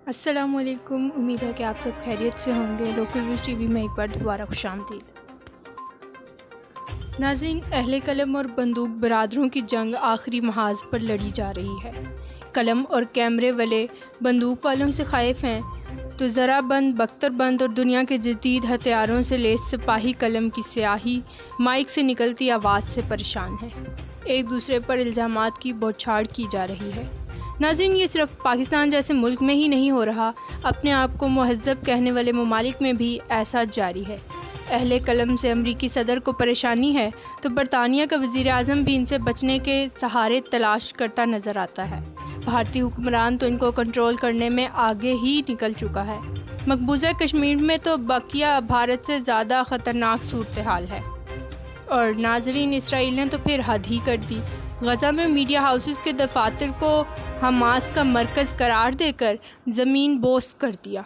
अस्सलामुअलैकुम। उम्मीद है कि आप सब खैरियत से होंगे। लोकल न्यूज़ टीवी में एक बार दोबारा खुशामदीद। नाज़रीन, अहले कलम और बंदूक बरादरों की जंग आखिरी महाज पर लड़ी जा रही है। कलम और कैमरे वाले बंदूक वालों से खाइफ हैं तो ज़रा बंद, बख्तर बंद और दुनिया के जदीद हथियारों से लैस सिपाही कलम की स्याही माइक से निकलती आवाज़ से परेशान है। एक दूसरे पर इल्ज़ामात की बौछार की जा रही है। नाज़रीन, ये सिर्फ पाकिस्तान जैसे मुल्क में ही नहीं हो रहा, अपने आप को मुहज़्ज़ब कहने वाले ममालिक में भी ऐसा जारी है। अहले कलम से अमरीकी सदर को परेशानी है तो बरतानिया का वज़ीर आज़म भी इनसे बचने के सहारे तलाश करता नज़र आता है। भारतीय हुक्मरान तो इनको कंट्रोल करने में आगे ही निकल चुका है। मकबूजा कश्मीर में तो बकिया भारत से ज़्यादा ख़तरनाक सूरत हाल है। और नाज़रीन, इसराइल ने तो फिर हद ही कर दी। गज़ा में मीडिया हाउसेस के दफातर को हमास का मरकज़ करार देकर ज़मीन बोस्त कर दिया।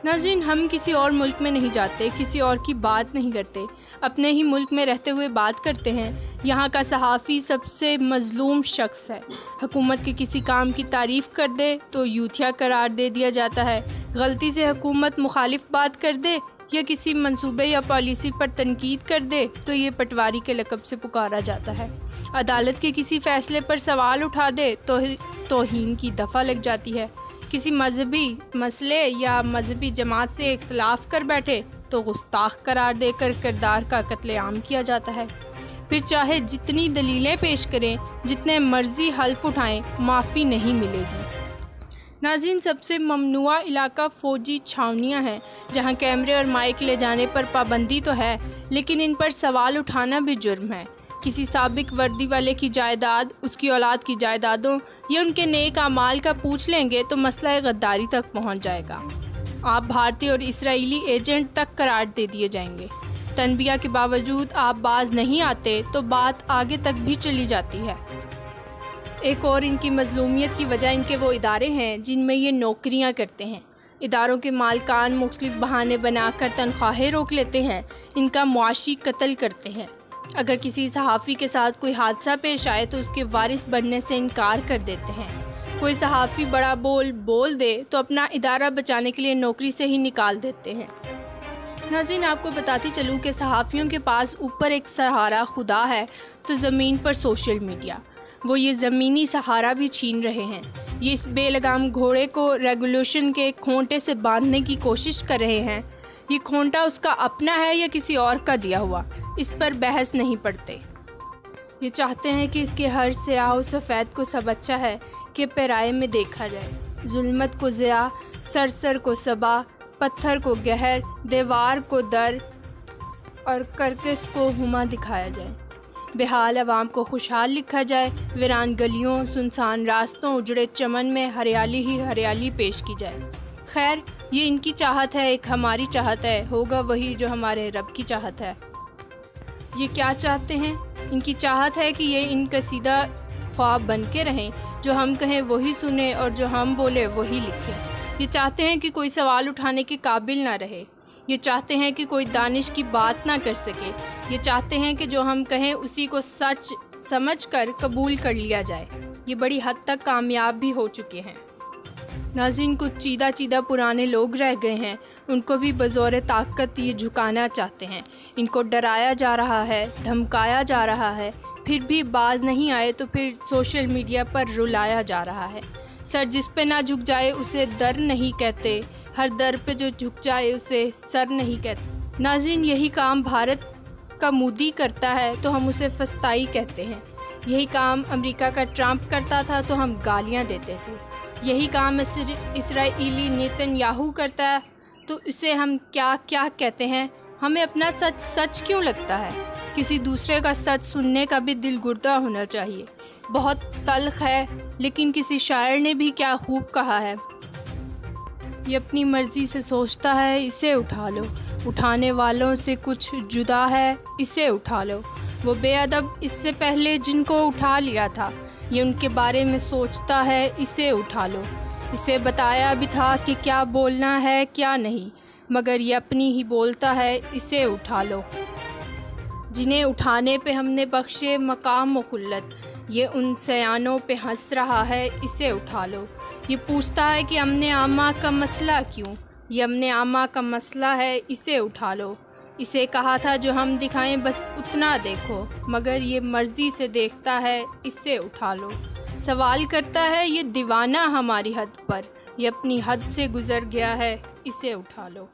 नाज़रीन, हम किसी और मुल्क में नहीं जाते, किसी और की बात नहीं करते, अपने ही मुल्क में रहते हुए बात करते हैं। यहाँ का सहाफ़ी सबसे मज़लूम शख्स है। हुकूमत के किसी काम की तारीफ़ कर दे तो यूथिया करार दे दिया जाता है। गलती से हुकूमत मुखालिफ बात कर दे या किसी मंसूबे या पॉलिसी पर तनकीद कर दे तो ये पटवारी के लक़ब से पुकारा जाता है। अदालत के किसी फ़ैसले पर सवाल उठा दे तो तौहीन की दफ़ा लग जाती है। किसी मजहबी मसले या मजहबी जमात से इख्तलाफ कर बैठे तो गुस्ताख करार देकर किरदार का कत्लेआम किया जाता है। फिर चाहे जितनी दलीलें पेश करें, जितने मर्जी हल्फ उठाएं, माफ़ी नहीं मिलेगी। नाज़रीन, सबसे ममनुआ इलाका फ़ौजी छावनियाँ हैं, जहाँ कैमरे और माइक ले जाने पर पाबंदी तो है, लेकिन इन पर सवाल उठाना भी जुर्म है। किसी साबिक वर्दी वाले की जायदाद, उसकी औलाद की जायदादों या उनके नेक अमाल का पूछ लेंगे तो मसला गद्दारी तक पहुँच जाएगा। आप भारतीय और इसराइली एजेंट तक करार दे दिए जाएंगे। तनबिया के बावजूद आप बाज नहीं आते तो बात आगे तक भी चली जाती है। एक और इनकी मज़लूमियत की वजह इनके वो इदारे हैं जिनमें ये नौकरियां करते हैं। इदारों के मालकान मुख्तलिफ बहाने बनाकर तनख्वाहें रोक लेते हैं, इनका मुआशी कत्ल करते हैं। अगर किसी सहाफ़ी के साथ कोई हादसा पेश आए तो उसके वारिस बनने से इनकार कर देते हैं। कोई सहाफ़ी बड़ा बोल दे तो अपना इदारा बचाने के लिए नौकरी से ही निकाल देते हैं। नाज़रीन, आपको बताती चलूँ कि सहाफ़ियों के पास ऊपर एक सहारा खुदा है तो ज़मीन पर सोशल मीडिया। वो ये ज़मीनी सहारा भी छीन रहे हैं। ये इस बेलगाम घोड़े को रेगुलेशन के खोंटे से बांधने की कोशिश कर रहे हैं। ये खोंटा उसका अपना है या किसी और का दिया हुआ, इस पर बहस नहीं पड़ते। ये चाहते हैं कि इसके हर स्याह सफ़ेद को सब अच्छा है कि पैराए में देखा जाए। जुल्मत को ज़िया, सरसर को सबा, पत्थर को गहर, दीवार को दर और करकस को हुमा दिखाया जाए। बेहाल अवाम को खुशहाल लिखा जाए। वीरान गलियों, सुनसान रास्तों, उजड़े चमन में हरियाली ही हरियाली पेश की जाए। खैर, ये इनकी चाहत है, एक हमारी चाहत है, होगा वही जो हमारे रब की चाहत है। ये क्या चाहते हैं? इनकी चाहत है कि ये इन कसीदा ख्वाब बन के रहें, जो हम कहें वही सुने और जो हम बोले वही लिखें। ये चाहते हैं कि कोई सवाल उठाने के काबिल ना रहे। ये चाहते हैं कि कोई दानिश की बात ना कर सके। ये चाहते हैं कि जो हम कहें उसी को सच समझकर कबूल कर लिया जाए। ये बड़ी हद तक कामयाब भी हो चुके हैं। नाज़रीन, कुछ चीदा पुराने लोग रह गए हैं, उनको भी बज़ौर ताकत ये झुकाना चाहते हैं। इनको डराया जा रहा है, धमकाया जा रहा है, फिर भी बाज नहीं आए तो फिर सोशल मीडिया पर रुलाया जा रहा है। सर जिस पे ना झुक जाए उसे दर नहीं कहते, हर दर पे जो झुक जाए उसे सर नहीं कहते। नाज़रीन, यही काम भारत का मोदी करता है तो हम उसे फस्ताई कहते हैं। यही काम अमेरिका का ट्रंप करता था तो हम गालियां देते थे। यही काम इसराइली नेतन्याहू करता है तो इसे हम क्या क्या कहते हैं। हमें अपना सच सच क्यों लगता है? किसी दूसरे का सच सुनने का भी दिल गुर्दा होना चाहिए। बहुत तल्ख है, लेकिन किसी शायर ने भी क्या खूब कहा है, ये अपनी मर्ज़ी से सोचता है, इसे उठा लो। उठाने वालों से कुछ जुदा है, इसे उठा लो। वो बेअदब इससे पहले जिनको उठा लिया था, ये उनके बारे में सोचता है, इसे उठा लो। इसे बताया भी था कि क्या बोलना है क्या नहीं, मगर ये अपनी ही बोलता है, इसे उठा लो। जिन्हें उठाने पे हमने बख्शे मकाम व खुल्लत, ये उन सयानों पे हंस रहा है, इसे उठा लो। ये पूछता है कि अमने आमा का मसला क्यों, ये अमने आमा का मसला है, इसे उठा लो। इसे कहा था जो हम दिखाएं बस उतना देखो, मगर ये मर्ज़ी से देखता है, इसे उठा लो। सवाल करता है ये दीवाना हमारी हद पर, ये अपनी हद से गुज़र गया है, इसे उठा लो।